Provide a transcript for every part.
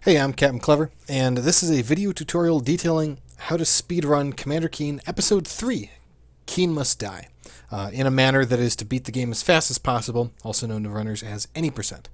Hey, I'm Captain Clever, and this is a video tutorial detailing how to speedrun Commander Keen Episode 3, Keen Must Die, in a manner that is to beat the game as fast as possible, also known to runners as any percent.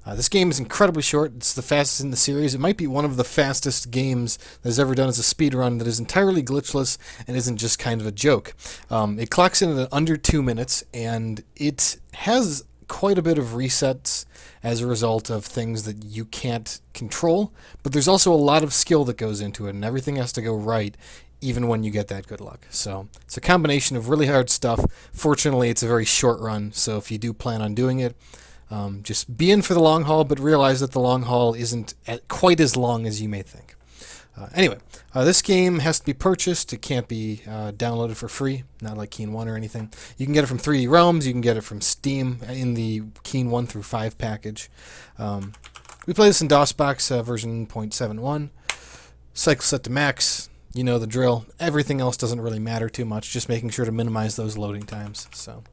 This game is incredibly short. It's the fastest in the series. It might be one of the fastest games that is ever done as a speedrun that is entirely glitchless and isn't just kind of a joke. It clocks in at under 2 minutes, and it has quite a bit of resets as a result of things that you can't control, but there's also a lot of skill that goes into it, and everything has to go right even when you get that good luck. So it's a combination of really hard stuff. Fortunately, it's a very short run, so if you do plan on doing it, just be in for the long haul, but realize that the long haul isn't quite as long as you may think. Anyway, this game has to be purchased. It can't be downloaded for free, not like Keen 1 or anything. You can get it from 3D Realms. You can get it from Steam in the Keen 1 through 5 package. We play this in DOSBox version 0.71. Cycle set to max. You know the drill. Everything else doesn't really matter too much, just making sure to minimize those loading times. So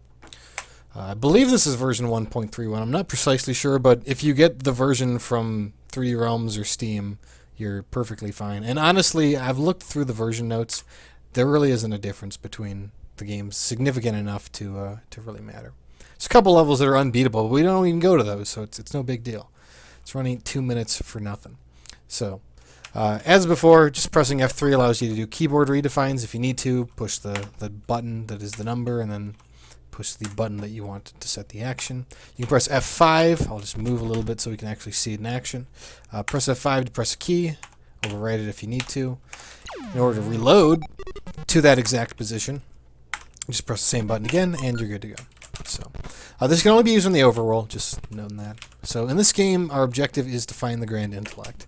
I believe this is version 1.31. I'm not precisely sure, but if you get the version from 3D Realms or Steam, you're perfectly fine. And honestly, I've looked through the version notes. There really isn't a difference between the games significant enough to really matter. There's a couple levels that are unbeatable, but we don't even go to those, so it's no big deal. It's running 2 minutes for nothing. So, as before, just pressing F3 allows you to do keyboard redefines if you need to. Push the button that is the number, and then push the button that you want to set the action. You can press F5. I'll just move a little bit so we can actually see it in action. Press F5 to press a key. Overwrite it if you need to. In order to reload to that exact position, just press the same button again, and you're good to go. So, this can only be used on the overworld, just noting that. So, in this game, our objective is to find the Grand Intellect.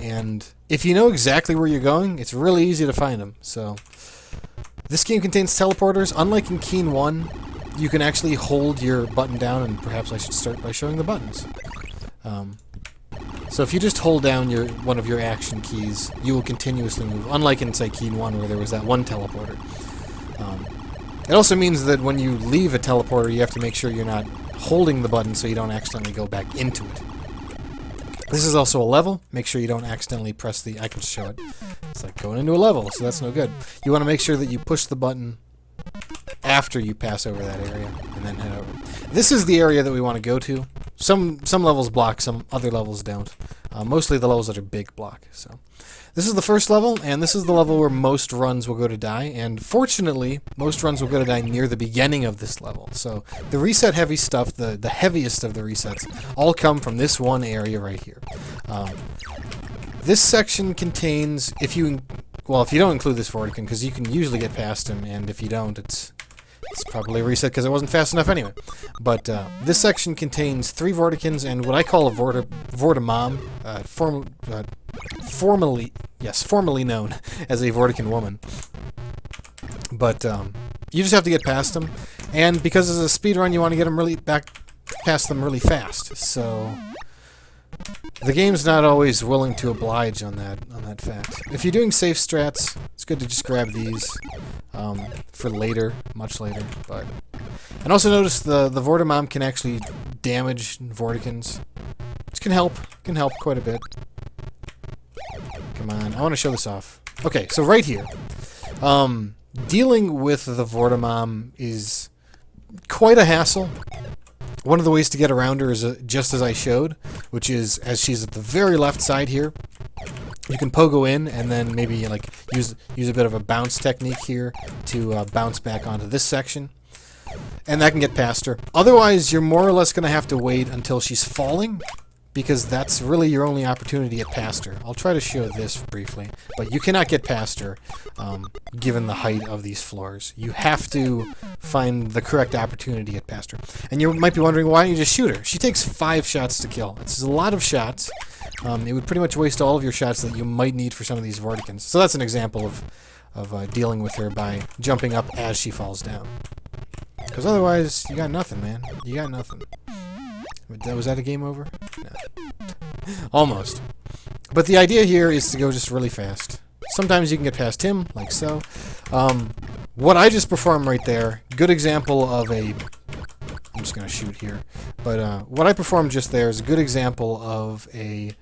And if you know exactly where you're going, it's really easy to find them. So, this game contains teleporters. Unlike in Keen 1, you can actually hold your button down, and perhaps I should start by showing the buttons. So if you just hold down one of your action keys, you will continuously move, unlike in, say, Keen 1, where there was that one teleporter. It also means that when you leave a teleporter, you have to make sure you're not holding the button so you don't accidentally go back into it. This is also a level. Make sure you don't accidentally press I can show it. It's like going into a level, so that's no good. You want to make sure that you push the button after you pass over that area, and then head over. This is the area that we want to go to. Some levels block, some other levels don't. Mostly the levels that are big block. So this is the first level, and this is the level where most runs will go to die, and fortunately, most runs will go to die near the beginning of this level. So the reset heavy stuff, the heaviest of the resets, all come from this one area right here. This section contains, if you don't include this Vortican, because you can usually get past him, and if you don't, it's probably a reset because it wasn't fast enough anyway. But this section contains 3 Vorticans and what I call a Vortimom, formerly known as a Vortican woman. But you just have to get past them, and because it's a speedrun, you want to get them past them really fast. So the game's not always willing to oblige on that fact. If you're doing safe strats, it's good to just grab these for later, much later. And also notice the Vortimom can actually damage Vorticans, which can help quite a bit. Come on, I want to show this off. Okay, so right here, dealing with the Vortimom is quite a hassle. One of the ways to get around her is just as I showed, which is as she's at the very left side here. You can pogo in and then maybe like use a bit of a bounce technique here to bounce back onto this section, and that can get past her. Otherwise, you're more or less going to have to wait until she's falling, because that's really your only opportunity to get past her. I'll try to show this briefly, but you cannot get past her given the height of these floors. You have to find the correct opportunity to get past her. And you might be wondering, why don't you just shoot her? She takes 5 shots to kill. It's a lot of shots. It would pretty much waste all of your shots that you might need for some of these Vorticans. So that's an example of dealing with her by jumping up as she falls down. Because otherwise, you got nothing, man. You got nothing. Was that a game over? No. Almost. But the idea here is to go just really fast. Sometimes you can get past him, like so. What I just performed right there, good example of a just going to shoot here. But what I performed just there is a good example of a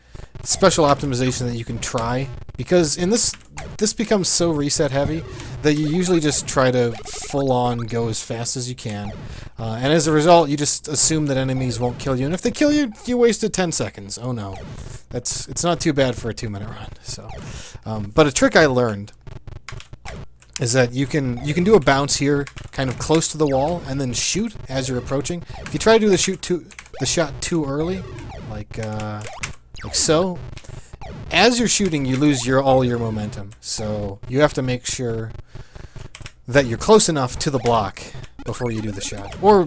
special optimization that you can try, because in this becomes so reset heavy that you usually just try to full on go as fast as you can, and as a result you just assume that enemies won't kill you, and if they kill you, you wasted 10 seconds. Oh no, it's not too bad for a 2-minute run. So but a trick I learned is that you can do a bounce here kind of close to the wall and then shoot as you're approaching. If you try to do the shot too early, like so, as you're shooting you lose all your momentum. So you have to make sure that you're close enough to the block before you do the shot, or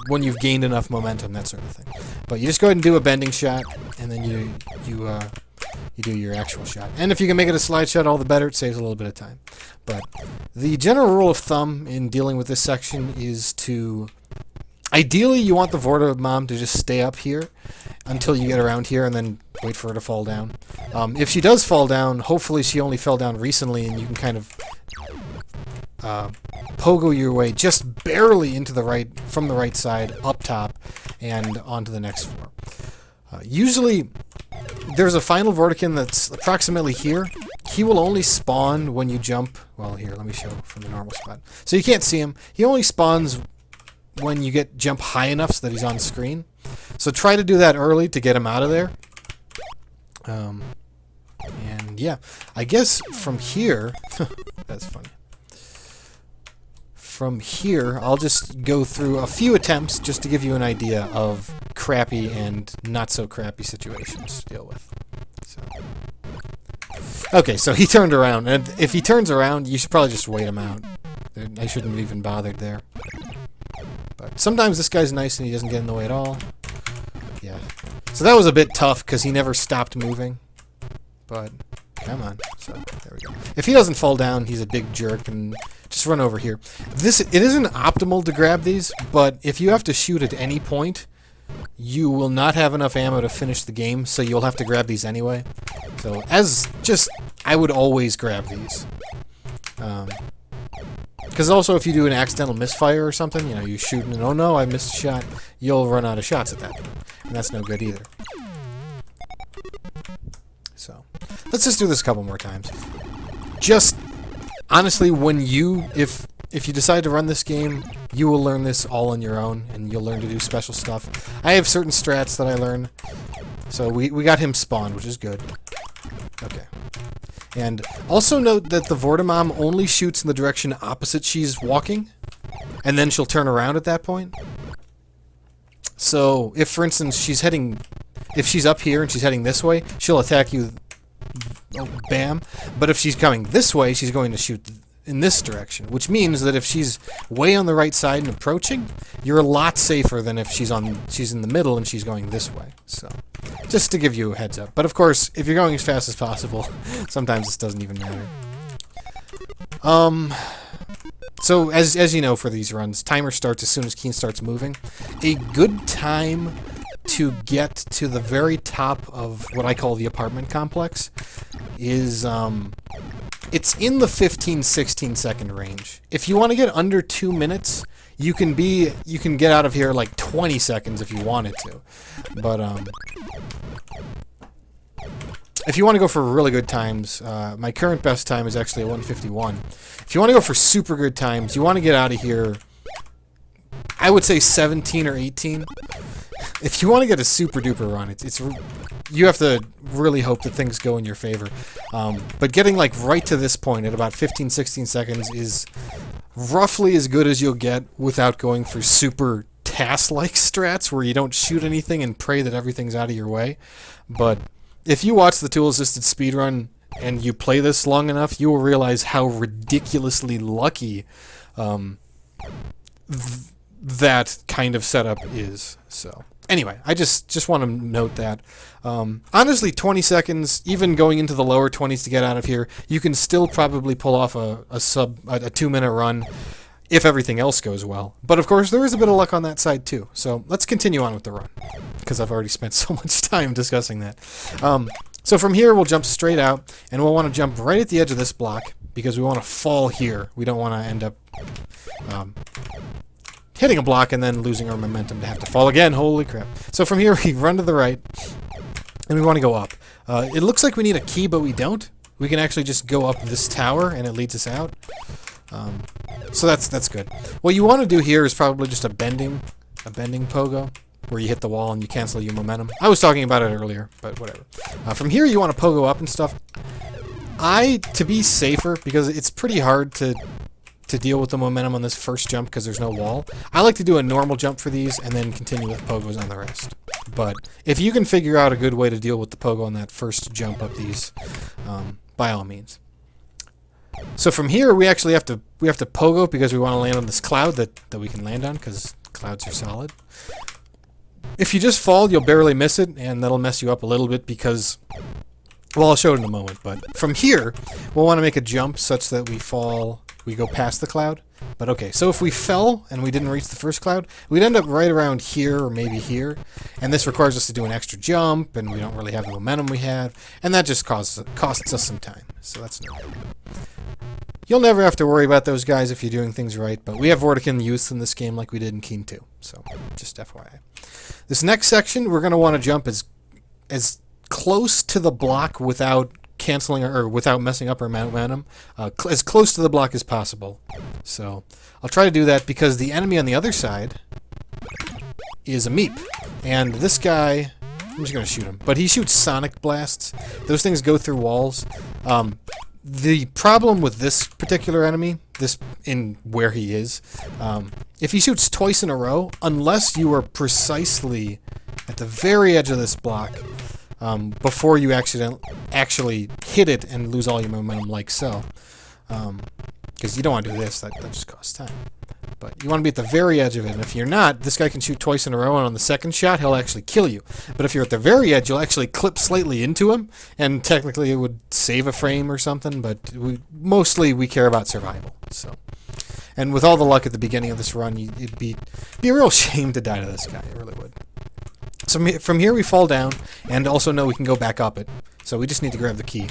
when you've gained enough momentum, that sort of thing. But you just go ahead and do a bending shot, and then you do your actual shot. And if you can make it a slide shot, all the better. It saves a little bit of time. But the general rule of thumb in dealing with this section is to, ideally you want the Vorta Mom to just stay up here until you get around here and then wait for her to fall down. If she does fall down, hopefully she only fell down recently and you can kind of pogo your way just barely into from the right side up top and onto the next floor. Usually there's a final Vortican that's approximately here. He will only spawn when you jump. Well, here, let me show from the normal spot. So you can't see him. He only spawns when you jump high enough so that he's on screen. So try to do that early to get him out of there. And yeah, I guess from here, that's funny. From here, I'll just go through a few attempts just to give you an idea of crappy and not so crappy situations to deal with. So. Okay, so he turned around, and if he turns around, you should probably just wait him out. I shouldn't have even bothered there. But sometimes this guy's nice and he doesn't get in the way at all. Yeah. So that was a bit tough because he never stopped moving. But come on. So there we go. If he doesn't fall down, he's a big jerk, and just run over here. It isn't optimal to grab these, but if you have to shoot at any point, you will not have enough ammo to finish the game, so you'll have to grab these anyway. So I would always grab these. Because also if you do an accidental misfire or something, you shoot and oh no, I missed a shot, you'll run out of shots at that point. And that's no good either. So, let's just do this a couple more times. Just, honestly, if you decide to run this game, you will learn this all on your own, and you'll learn to do special stuff. I have certain strats that I learned. So we got him spawned, which is good. Okay. And also note that the Vortamom only shoots in the direction opposite she's walking, and then she'll turn around at that point. So, if, for instance, if she's up here and she's heading this way, she'll attack you, bam. But if she's coming this way, she's going to shoot in this direction, which means that if she's way on the right side and approaching, you're a lot safer than if she's in the middle and she's going this way. So, just to give you a heads up. But of course, if you're going as fast as possible, sometimes this doesn't even matter. So as you know, for these runs, timer starts as soon as Keen starts moving. A good time to get to the very top of what I call the apartment complex is it's in the 15-16 second range. If you want to get under 2 minutes, you can get out of here like 20 seconds if you wanted to. But if you want to go for really good times, my current best time is actually a 1:51. If you want to go for super good times, you want to get out of here, I would say 17 or 18. If you want to get a super duper run, you have to really hope that things go in your favor. But getting like right to this point at about 15-16 seconds is roughly as good as you'll get without going for super task-like strats where you don't shoot anything and pray that everything's out of your way. But if you watch the tool-assisted speedrun and you play this long enough, you will realize how ridiculously lucky that kind of setup is. So anyway, I just want to note that. Honestly, 20 seconds, even going into the lower 20s to get out of here, you can still probably pull off a 2-minute run if everything else goes well. But of course, there is a bit of luck on that side too. So let's continue on with the run, because I've already spent so much time discussing that. So from here, we'll jump straight out, and we'll want to jump right at the edge of this block, because we want to fall here. We don't want to end up hitting a block and then losing our momentum to have to fall again. Holy crap. So from here, we run to the right, and we want to go up. It looks like we need a key, but we don't. We can actually just go up this tower, and it leads us out. So that's good. What you want to do here is probably just a bending pogo, where you hit the wall and you cancel your momentum. I was talking about it earlier, but whatever. From here, you want to pogo up and stuff. To be safer, because it's pretty hard to deal with the momentum on this first jump because there's no wall, I like to do a normal jump for these and then continue with pogos on the rest. But if you can figure out a good way to deal with the pogo on that first jump up these, by all means. So from here, we actually have to pogo because we want to land on this cloud that we can land on because clouds are solid. If you just fall, you'll barely miss it, and that'll mess you up a little bit because, well, I'll show it in a moment, but from here, we'll want to make a jump such that we go past the cloud. But okay, so if we fell and we didn't reach the first cloud, we'd end up right around here or maybe here, and this requires us to do an extra jump, and we don't really have the momentum we had, and that just costs us some time, so that's no good. You'll never have to worry about those guys if you're doing things right, but we have Vortican youth in this game like we did in Keen 2, so just FYI. This next section, we're going to want to jump as close to the block without canceling or without messing up our momentum, as close to the block as possible. So I'll try to do that because the enemy on the other side is a meep, and this guy, I'm just going to shoot him, but he shoots sonic blasts. Those things go through walls. The problem with this particular enemy, in where he is, if he shoots twice in a row, unless you are precisely at the very edge of this block, before you actually hit it and lose all your momentum like so, because you don't want to do this, that just costs time. But you want to be at the very edge of it, and if you're not, this guy can shoot twice in a row, and on the second shot, he'll actually kill you. But if you're at the very edge, you'll actually clip slightly into him, and technically it would save a frame or something, but mostly we care about survival. So, and with all the luck at the beginning of this run, it'd be a real shame to die to this guy, it really would. So from here we fall down, and also know we can go back up it. So we just need to grab the key.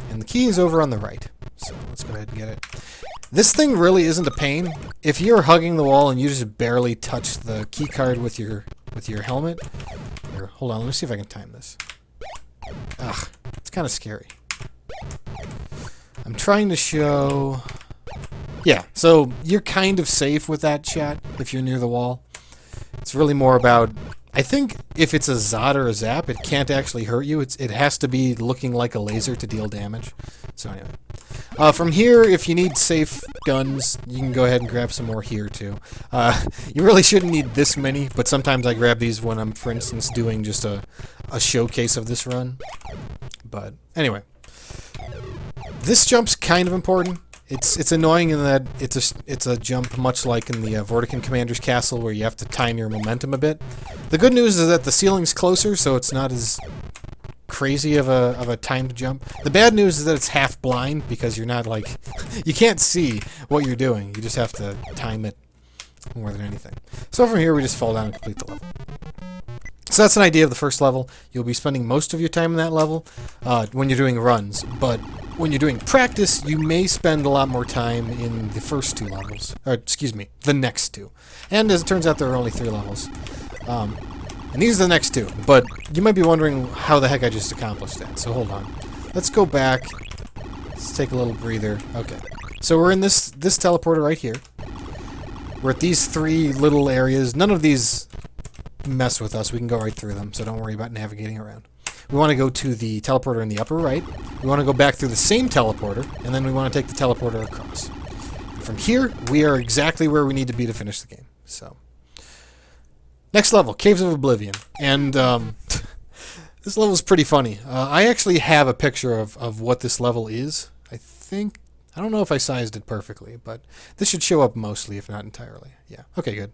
And the key is over on the right. So let's go ahead and get it. This thing really isn't a pain. If you're hugging the wall and you just barely touch the key card with your helmet. Here, hold on, let me see if I can time this. Ugh, it's kind of scary. I'm trying to show... Yeah, so you're kind of safe with that shot if you're near the wall. It's really more about... I think if it's a Zod or a Zap, it can't actually hurt you. It has to be looking like a laser to deal damage. So anyway. From here, if you need safe guns, you can go ahead and grab some more here, too. You really shouldn't need this many, but sometimes I grab these when I'm, for instance, doing just a showcase of this run. But anyway. This jump's kind of important. It's annoying in that it's a jump much like in the Vortican Commander's Castle where you have to time your momentum a bit. The good news is that the ceiling's closer, so it's not as crazy of a timed jump. The bad news is that it's half blind because you're not like... you can't see what you're doing. You just have to time it more than anything. So from here we just fall down and complete the level. So that's an idea of the first level. You'll be spending most of your time in that level when you're doing runs, but when you're doing practice, you may spend a lot more time in the first two levels. Or, excuse me, the next two. And as it turns out, there are only 3 levels. And these are the next 2, but you might be wondering how the heck I just accomplished that, so hold on. Let's go back. Let's take a little breather. Okay. So we're in this teleporter right here. We're at these 3 little areas. None of these mess with us. We can go right through them, so don't worry about navigating around. We want to go to the teleporter in the upper right. We want to go back through the same teleporter, and then we want to take the teleporter across. From here, we are exactly where we need to be to finish the game. So, next level, Caves of Oblivion. And this level is pretty funny. I actually have a picture of what this level is. I don't know if I sized it perfectly, but this should show up mostly, if not entirely. Yeah, okay, good.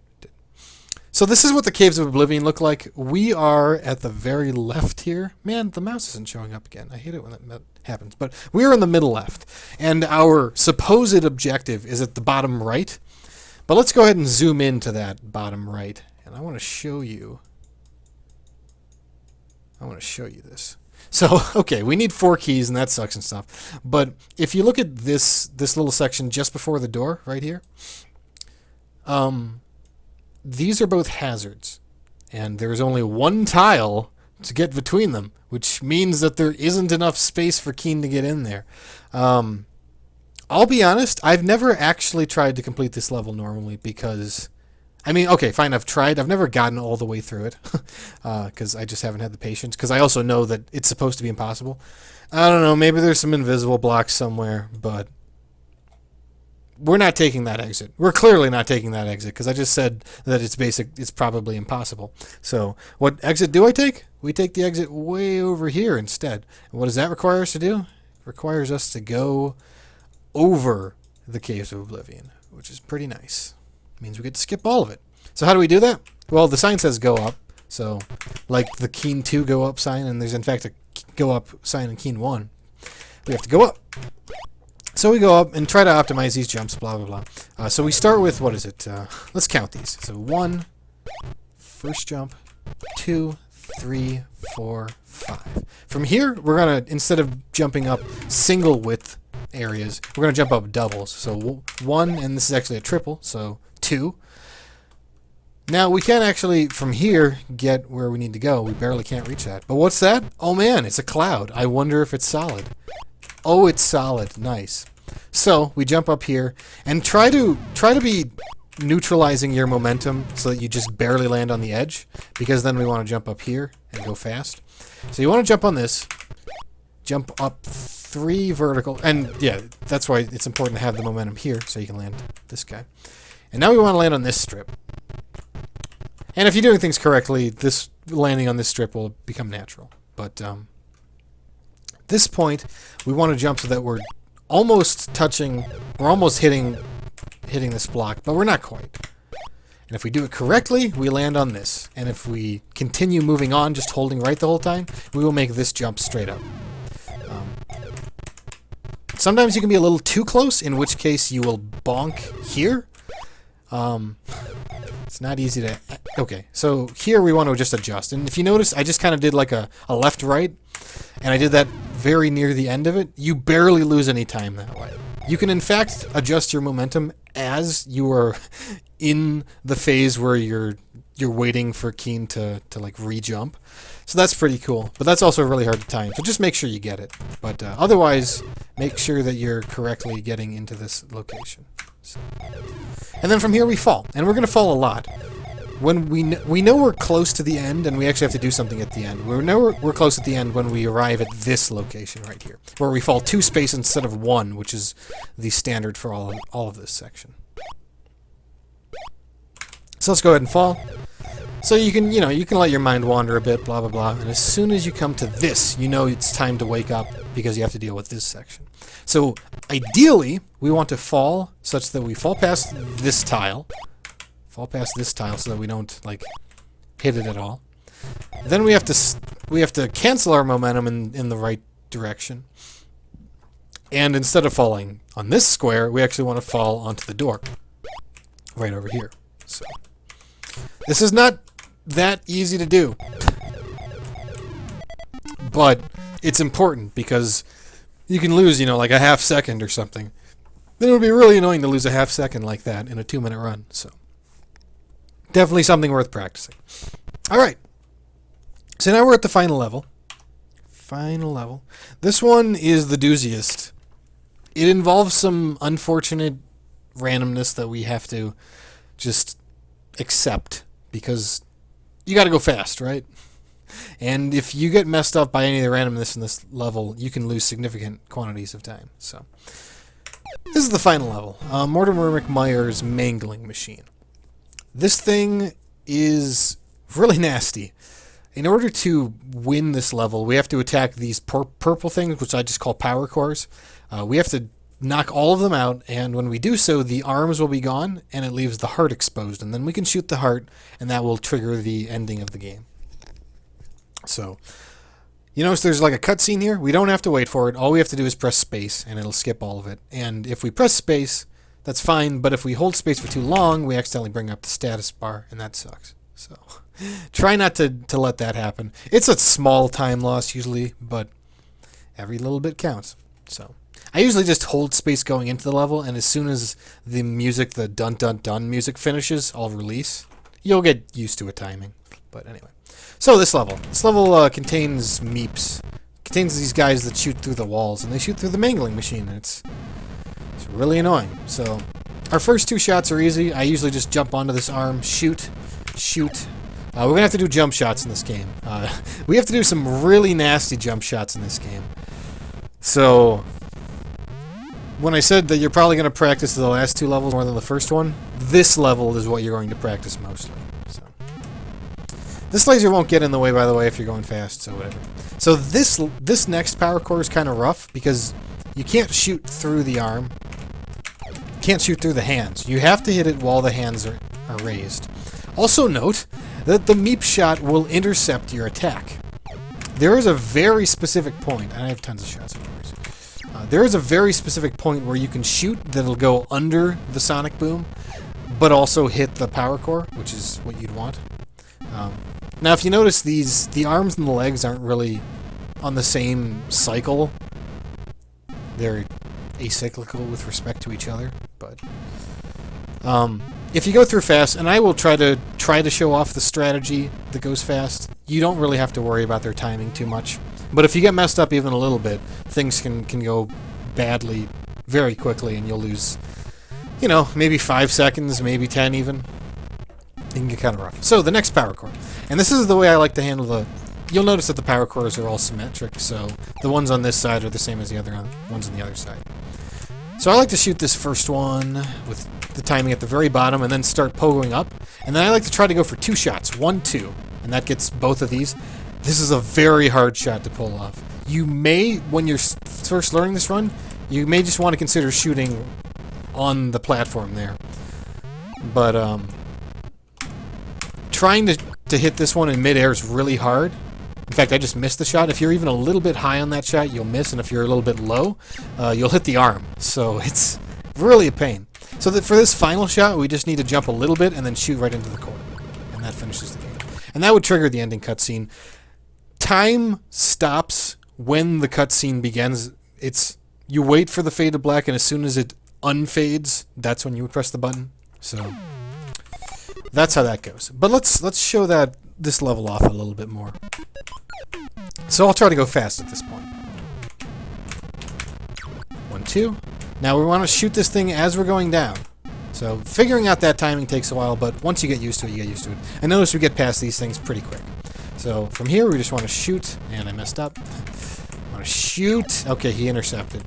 So this is what the Caves of Oblivion look like. We are at the very left here. Man, the mouse isn't showing up again. I hate it when that happens. But we're in the middle left. And our supposed objective is at the bottom right. But let's go ahead and zoom into that bottom right. And I want to show you this. So, okay, we need 4 keys, and that sucks and stuff. But if you look at this little section just before the door, right here, these are both hazards, and there's only one tile to get between them, which means that there isn't enough space for Keen to get in there. I'll be honest, I've never actually tried to complete this level normally because, I mean, okay, fine, I've tried. I've never gotten all the way through it because I just haven't had the patience, because I also know that it's supposed to be impossible. I don't know, maybe there's some invisible blocks somewhere, but we're not taking that exit. We're clearly not taking that exit because I just said that it's probably impossible. So what exit do I take? We take the exit way over here instead. And what does that require us to do? It requires us to go over the Caves of Oblivion, which is pretty nice. It means we get to skip all of it. So how do we do that? Well, the sign says go up. So like the Keen 2 go up sign, and there's in fact a go up sign in Keen 1. We have to go up. So we go up and try to optimize these jumps, blah, blah, blah. So we start with, what is it? Let's count these. So 1, first jump, 2, 3, 4, 5. From here, we're going to, instead of jumping up single width areas, we're going to jump up doubles. So 1, and this is actually a triple, so 2. Now, we can't actually, from here, get where we need to go. We barely can't reach that. But what's that? Oh man, it's a cloud. I wonder if it's solid. Oh, it's solid. Nice. So we jump up here and try to be neutralizing your momentum so that you just barely land on the edge, because then we want to jump up here and go fast. So you want to jump on this, jump up 3 vertical, and yeah, that's why it's important to have the momentum here so you can land this guy. And now we want to land on this strip. And if you're doing things correctly, this landing on this strip will become natural. But this point, we want to jump so that we're almost touching, we're almost hitting this block, but we're not quite. And if we do it correctly, we land on this. And if we continue moving on, just holding right the whole time, we will make this jump straight up. Sometimes you can be a little too close, in which case you will bonk here. It's not easy to... Okay, so here we want to just adjust. And if you notice, I just kind of did like a left-right, and I did that very near the end of it. You barely lose any time that way. You can, in fact, adjust your momentum as you are in the phase where you're waiting for Keen to like re-jump. So that's pretty cool. But that's also really hard to time. So just make sure you get it. But otherwise, make sure that you're correctly getting into this location. So. And then from here we fall. And we're going to fall a lot. When we know we're close to the end, and we actually have to do something at the end. We know we're close at the end when we arrive at this location right here, where we fall 2 spaces instead of 1, which is the standard for all of this section. So let's go ahead and fall. So you can let your mind wander a bit, blah blah blah, and as soon as you come to this, you know it's time to wake up because you have to deal with this section. So ideally, we want to fall such that we fall past this tile. Fall past this tile so that we don't like hit it at all. Then we have to cancel our momentum in the right direction. And instead of falling on this square, we actually want to fall onto the door right over here. So this is not that easy to do, but it's important because you can lose, like a half second or something. Then it would be really annoying to lose a half second like that in a 2-minute run. So. Definitely something worth practicing. Alright. So now we're at the final level. Final level. This one is the dooziest. It involves some unfortunate randomness that we have to just accept because you gotta go fast, right? And if you get messed up by any of the randomness in this level, you can lose significant quantities of time. So this is the final level. Mortimer McMeyer's Mangling Machine. This thing is really nasty. In order to win this level, we have to attack these purple things, which I just call power cores. We have to knock all of them out, and when we do so, the arms will be gone, and it leaves the heart exposed. And then we can shoot the heart, and that will trigger the ending of the game. So, you notice there's like a cutscene here? We don't have to wait for it. All we have to do is press space, and it'll skip all of it. And if we press space, that's fine, but if we hold space for too long, we accidentally bring up the status bar, and that sucks. So try not to let that happen. It's a small time loss usually, but every little bit counts. So I usually just hold space going into the level, and as soon as the music, the dun-dun-dun music finishes, I'll release. you'll get used to a timing. But anyway. So this level. This level contains meeps. Contains these guys that shoot through the walls, and they shoot through the mangling machine, and it's really annoying. So our first 2 shots are easy. I usually just jump onto this arm, shoot. We're going to have to do jump shots in this game. We have to do some really nasty jump shots in this game. So when I said that you're probably going to practice the last 2 levels more than the first one, this level is what you're going to practice mostly. So this laser won't get in the way, by the way, if you're going fast, so whatever. So this next power core is kind of rough because you can't shoot through the arm. You can't shoot through the hands. You have to hit it while the hands are raised. Also note that the meep shot will intercept your attack. There is a very specific point, and I have tons of shots of course. There is a very specific point where you can shoot that'll go under the sonic boom, but also hit the power core, which is what you'd want. Now, if you notice, the arms and the legs aren't really on the same cycle. They're acyclical with respect to each other, but if you go through fast, and I will try to show off the strategy that goes fast, you don't really have to worry about their timing too much. But if you get messed up even a little bit, things can go badly very quickly, and you'll lose, you know, maybe 5 seconds, maybe 10 even. It can get kind of rough. So, the next power core. And this is the way I like to handle the... You'll notice that the power cores are all symmetric, so the ones on this side are the same as the other ones on the other side. So I like to shoot this first one with the timing at the very bottom and then start pogoing up. And then I like to try to go for 2 shots. 1, 2. And that gets both of these. This is a very hard shot to pull off. You may, when you're first learning this run, you may just want to consider shooting on the platform there. But trying to hit this one in midair is really hard. In fact, I just missed the shot. If you're even a little bit high on that shot, you'll miss, and if you're a little bit low, you'll hit the arm. So it's really a pain. So that for this final shot, we just need to jump a little bit and then shoot right into the core. And that finishes the game. And that would trigger the ending cutscene. Time stops when the cutscene begins. You wait for the fade to black, and as soon as it unfades, that's when you would press the button. So that's how that goes. But let's show this level off a little bit more. So I'll try to go fast at this point. 1, 2. Now we want to shoot this thing as we're going down. So figuring out that timing takes a while, but once you get used to it, you get used to it. And notice we get past these things pretty quick. So from here, we just want to shoot, and I messed up. Want to shoot. Okay, he intercepted.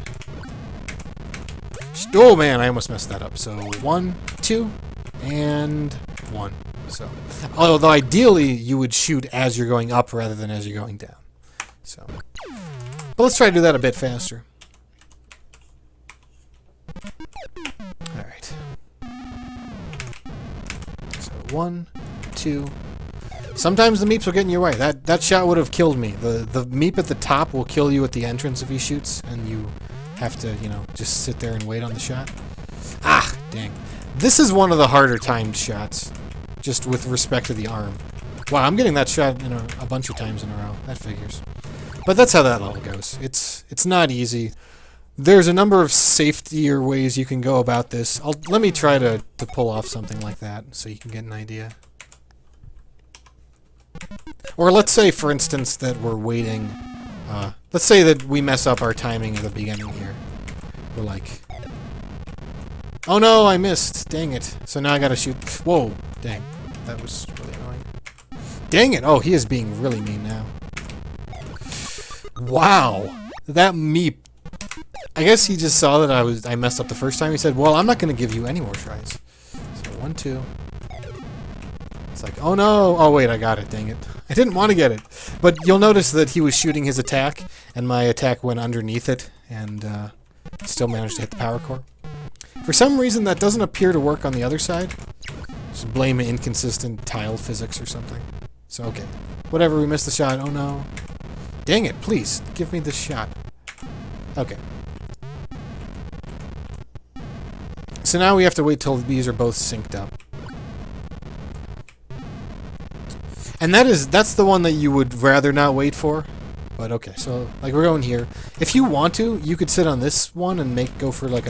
Oh man, I almost messed that up. So 1, 2, and 1. So, although ideally you would shoot as you're going up rather than as you're going down. So, but let's try to do that a bit faster. All right. So 1, 2. Sometimes the meeps will get in your way. That shot would have killed me. The meep at the top will kill you at the entrance if he shoots, and you have to, you know, just sit there and wait on the shot. Ah, dang. This is one of the harder timed shots, just with respect to the arm. Wow, I'm getting that shot in a bunch of times in a row. That figures. But that's how that level goes. It's not easy. There's a number of safetier ways you can go about this. Let me try to pull off something like that so you can get an idea. Or let's say, for instance, that we're waiting. Let's say that we mess up our timing at the beginning here. We're like, oh no, I missed. Dang it. So now I gotta shoot. Whoa, dang. That was really annoying. Dang it. Oh, he is being really mean now. Wow. That meep. I guess he just saw that I messed up the first time. He said, well, I'm not gonna give you any more tries. So 1, 2. It's like, oh no. Oh wait, I got it. Dang it. I didn't want to get it. But you'll notice that he was shooting his attack, and my attack went underneath it, and still managed to hit the power core. For some reason, that doesn't appear to work on the other side. Just blame inconsistent tile physics or something. So, okay. Whatever, we missed the shot. Oh no. Dang it, please, give me this shot. Okay. So now we have to wait till these are both synced up. And that's the one that you would rather not wait for. But okay, so like we're going here. If you want to, you could sit on this one and go for like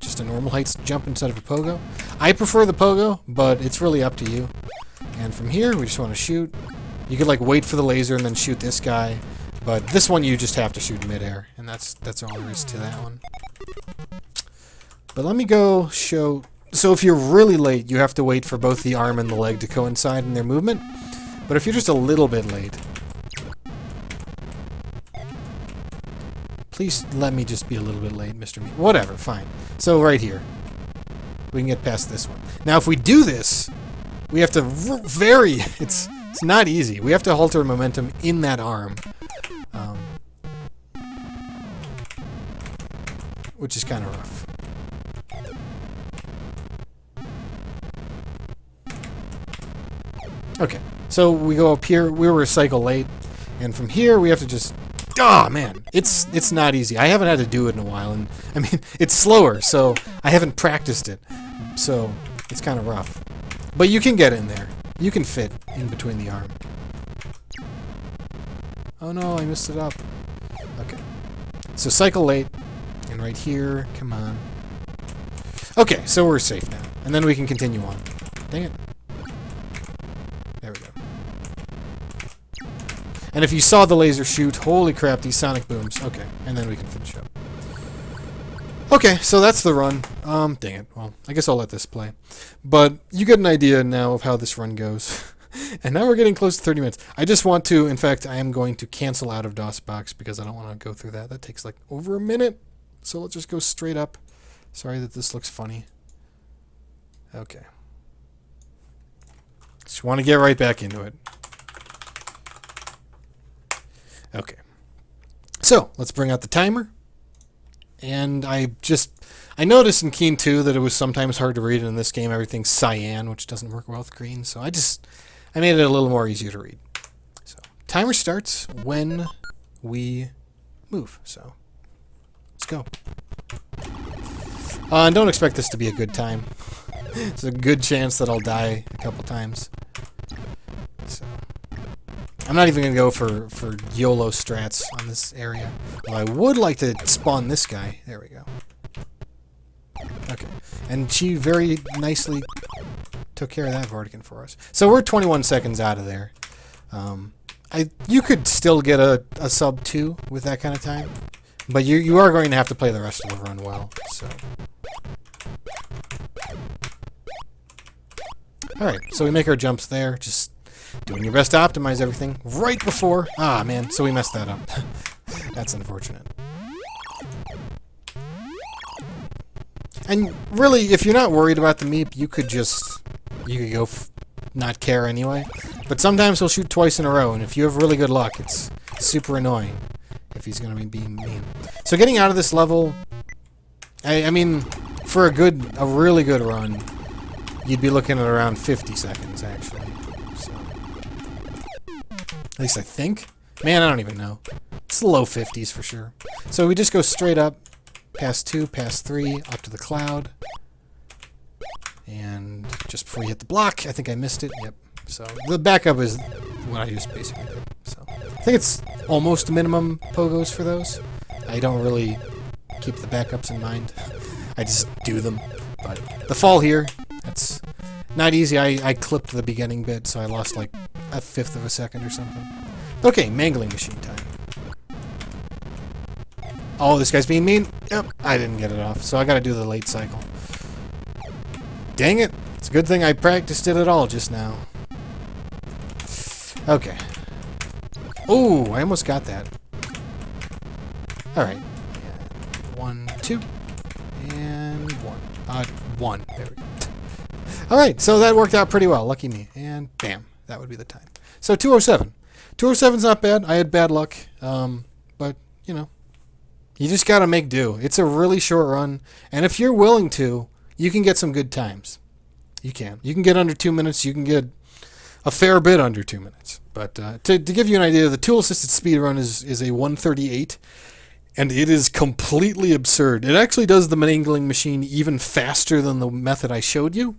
just a normal heights jump instead of a pogo. I prefer the pogo, but it's really up to you. And from here, we just want to shoot. You could like wait for the laser and then shoot this guy, but this one you just have to shoot midair, and that's all there is to that one. But let me go show. So if you're really late, you have to wait for both the arm and the leg to coincide in their movement. But if you're just a little bit late, please let me just be a little bit late, Mr. Me. Whatever, fine. So right here, we can get past this one. Now if we do this, we have to vary. It's not easy. We have to alter momentum in that arm, which is kind of rough. Okay, so we go up here. We were a cycle late, and from here we have to just. Ah, man, it's not easy. I haven't had to do it in a while, and I mean it's slower, so I haven't practiced it, so it's kind of rough. But you can get in there. You can fit in between the arm. Oh no, I messed it up. Okay, so cycle late, and right here, come on. Okay, so we're safe now, and then we can continue on. Dang it. There we go. And if you saw the laser shoot, holy crap, these sonic booms. Okay, and then we can finish up. Okay, so that's the run. Dang it. Well, I guess I'll let this play. But you get an idea now of how this run goes. And now we're getting close to 30 minutes. I just want to, in fact, I am going to cancel out of DOSBox because I don't want to go through that. That takes like over a minute. So let's just go straight up. Sorry that this looks funny. Okay. Just want to get right back into it. Okay. So, let's bring out the timer. And I noticed in Keen 2 that it was sometimes hard to read, and in this game everything's cyan, which doesn't work well with green, so I made it a little more easier to read. So, timer starts when we move, so let's go. And don't expect this to be a good time. There's a good chance that I'll die a couple times. So, I'm not even going to go for YOLO strats on this area. Well, I would like to spawn this guy. There we go. Okay. And she very nicely took care of that Vortigan for us. So we're 21 seconds out of there. You could still get a sub 2 with that kind of time. But you are going to have to play the rest of the run well. So. Alright, so we make our jumps there. Just doing your best to optimize everything right before. Ah, man, so we messed that up. That's unfortunate. And really, if you're not worried about the meep, you could go not care anyway. But sometimes he'll shoot twice in a row, and if you have really good luck, it's super annoying if he's going to be being mean. So getting out of this level, I mean, for a really good run, you'd be looking at around 50 seconds, actually. So, at least I think. Man, I don't even know. It's the low 50s for sure. So we just go straight up, past 2, past 3, up to the cloud. And just before you hit the block, I think I missed it. Yep. So the backup is what I just basically did. So I think it's almost minimum pogos for those. I don't really keep the backups in mind. I just do them. But the fall here, that's not easy. I clipped the beginning bit, so I lost like a fifth of a second or something. Okay, mangling machine time. Oh, this guy's being mean. Yep, I didn't get it off, so I gotta do the late cycle. Dang it! It's a good thing I practiced it at all just now. Okay. Oh, I almost got that. Alright. 1, 2, and 1. 1. There we go. Alright, so that worked out pretty well. Lucky me. And bam, that would be the time. So 207. 207's not bad. I had bad luck. But, you know, you just gotta make do. It's a really short run. And if you're willing to, you can get some good times. You can. You can get under 2 minutes. You can get a fair bit under 2 minutes. But to give you an idea, the tool-assisted speedrun is a 138. And it is completely absurd. It actually does the mangling machine even faster than the method I showed you.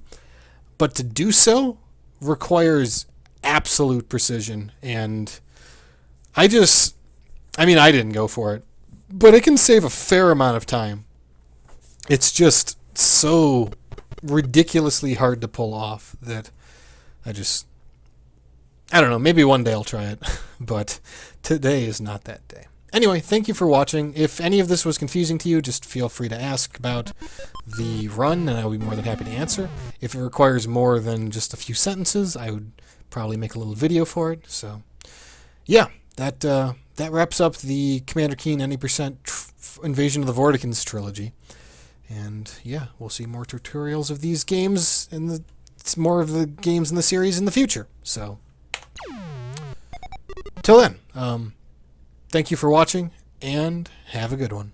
But to do so requires absolute precision. And I didn't go for it. But it can save a fair amount of time. It's just so ridiculously hard to pull off that I don't know, maybe one day I'll try it, but today is not that day. Anyway, thank you for watching. If any of this was confusing to you, just feel free to ask about the run, and I'll be more than happy to answer. If it requires more than just a few sentences, I would probably make a little video for it. So, yeah, that wraps up the Commander Keen any percent Invasion of the Vortigaun's trilogy. And yeah, we'll see more tutorials of these games and more of the games in the series in the future. So, till then, thank you for watching, and have a good one.